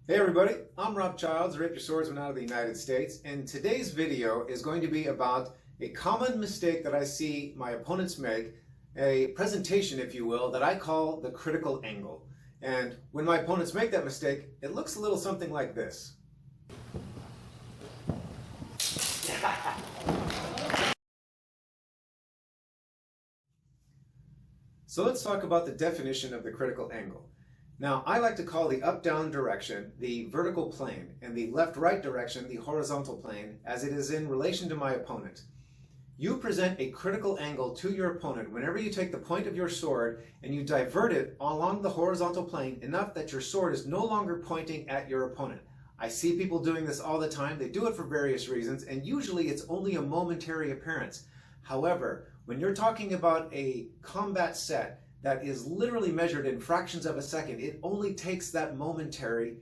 Hey everybody, I'm Rob Childs, Rapier Swordsman out of the United States, and today's video is going to be about a common mistake that I see my opponents make, a presentation if you will, that I call the critical angle. And when my opponents make that mistake, it looks a little something like this. So let's talk about the definition of the critical angle. Now, I like to call the up-down direction the vertical plane and the left-right direction the horizontal plane, as it is in relation to my opponent. You present a critical angle to your opponent whenever you take the point of your sword and you divert it along the horizontal plane enough that your sword is no longer pointing at your opponent. I see people doing this all the time. They do it for various reasons, and usually it's only a momentary appearance. However, when you're talking about a combat set that is literally measured in fractions of a second, it only takes that momentary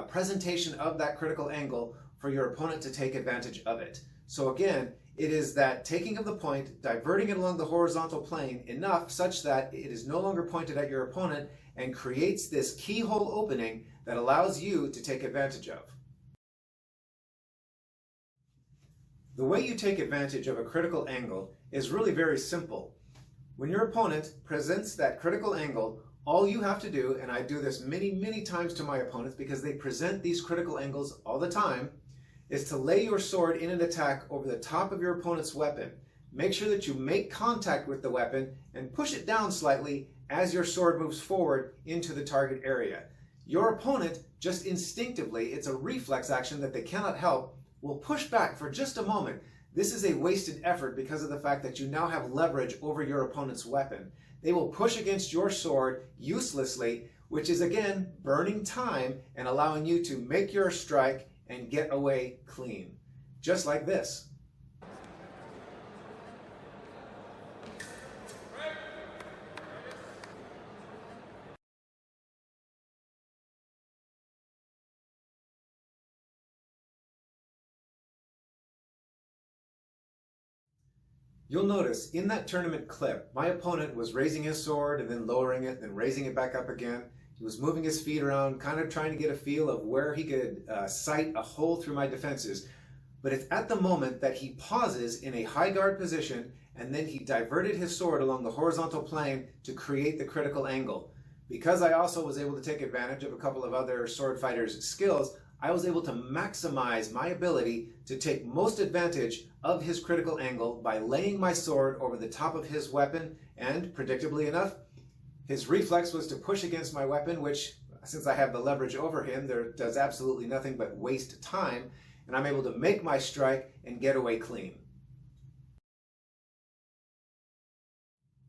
presentation of that critical angle for your opponent to take advantage of it. So again, it is that taking of the point, diverting it along the horizontal plane enough such that it is no longer pointed at your opponent and creates this keyhole opening that allows you to take advantage of. The way you take advantage of a critical angle is really very simple. When your opponent presents that critical angle, all you have to do, and I do this many times to my opponents because they present these critical angles all the time, is to lay your sword in an attack over the top of your opponent's weapon. Make sure that you make contact with the weapon and push it down slightly as your sword moves forward into the target area. Your opponent, just instinctively, it's a reflex action that they cannot help, will push back for just a moment. This is a wasted effort because of the fact that you now have leverage over your opponent's weapon. They will push against your sword uselessly, which is again burning time and allowing you to make your strike and get away clean. Just like this. You'll notice in that tournament clip, my opponent was raising his sword and then lowering it, then raising it back up again. He was moving his feet around, kind of trying to get a feel of where he could sight a hole through my defenses. But it's at the moment that he pauses in a high guard position and then he diverted his sword along the horizontal plane to create the critical angle. Because I also was able to take advantage of a couple of other sword fighters' skills, I was able to maximize my ability to take most advantage of his critical angle by laying my sword over the top of his weapon, and predictably enough, his reflex was to push against my weapon, which, since I have the leverage over him, there does absolutely nothing but waste time, and I'm able to make my strike and get away clean.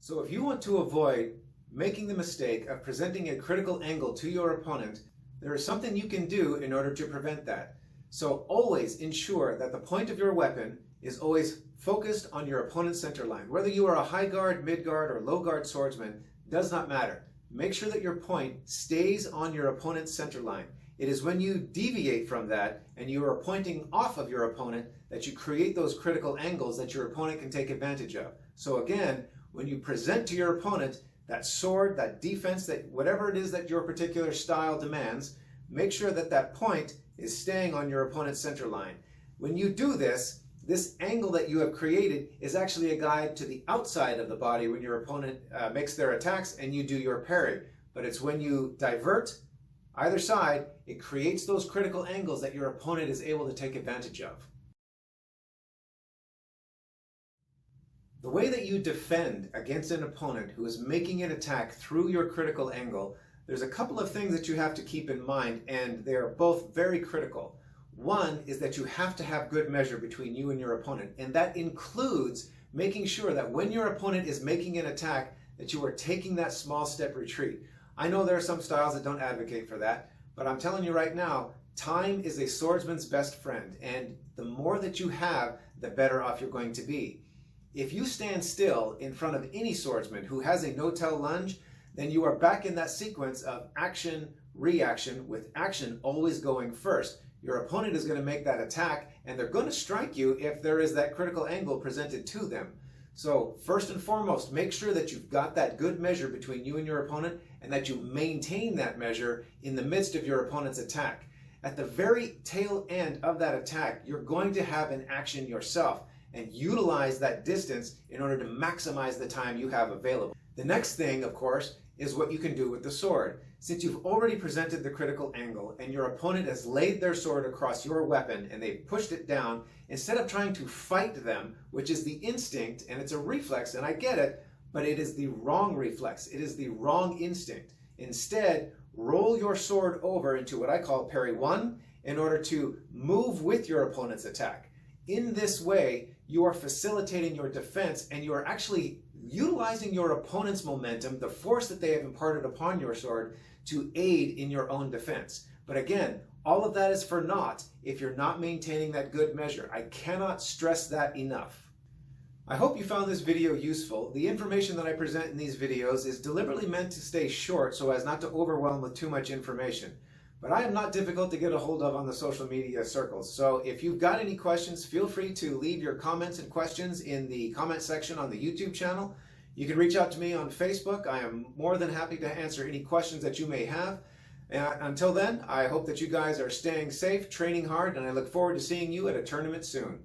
So if you want to avoid making the mistake of presenting a critical angle to your opponent, there is something you can do in order to prevent that. So always ensure that the point of your weapon is always focused on your opponent's center line. Whether you are a high guard, mid guard, or low guard swordsman, does not matter. Make sure that your point stays on your opponent's center line. It is when you deviate from that and you are pointing off of your opponent that you create those critical angles that your opponent can take advantage of. So again, when you present to your opponent that sword, that defense, that whatever it is that your particular style demands, make sure that that point is staying on your opponent's center line. When you do this, this angle that you have created is actually a guide to the outside of the body when your opponent makes their attacks and you do your parry. But it's when you divert either side, it creates those critical angles that your opponent is able to take advantage of. The way that you defend against an opponent who is making an attack through your critical angle, there's a couple of things that you have to keep in mind, and they're both very critical. One is that you have to have good measure between you and your opponent, and that includes making sure that when your opponent is making an attack, that you are taking that small step retreat. I know there are some styles that don't advocate for that, but I'm telling you right now, time is a swordsman's best friend, and the more that you have, the better off you're going to be. If you stand still in front of any swordsman who has a no-tell lunge, then you are back in that sequence of action, reaction, with action always going first. Your opponent is going to make that attack, and they're going to strike you if there is that critical angle presented to them. So first and foremost, make sure that you've got that good measure between you and your opponent, and that you maintain that measure in the midst of your opponent's attack. at the very tail end of that attack, you're going to have an action yourself and utilize that distance in order to maximize the time you have available. The next thing, of course, is what you can do with the sword. Since you've already presented the critical angle and your opponent has laid their sword across your weapon and they've pushed it down, instead of trying to fight them, which is the instinct and it's a reflex, and I get it, but it is the wrong reflex. It is the wrong instinct. Instead, roll your sword over into what I call parry one in order to move with your opponent's attack. In this way, you are facilitating your defense and you are actually utilizing your opponent's momentum, the force that they have imparted upon your sword, to aid in your own defense. But again, all of that is for naught if you're not maintaining that good measure. I cannot stress that enough. I hope you found this video useful. The information that I present in these videos is deliberately meant to stay short so as not to overwhelm with too much information. But I am not difficult to get a hold of on the social media circles. So if you've got any questions, feel free to leave your comments and questions in the comment section on the YouTube channel. You can reach out to me on Facebook. I am more than happy to answer any questions that you may have. Until then, I hope that you guys are staying safe, training hard, and I look forward to seeing you at a tournament soon.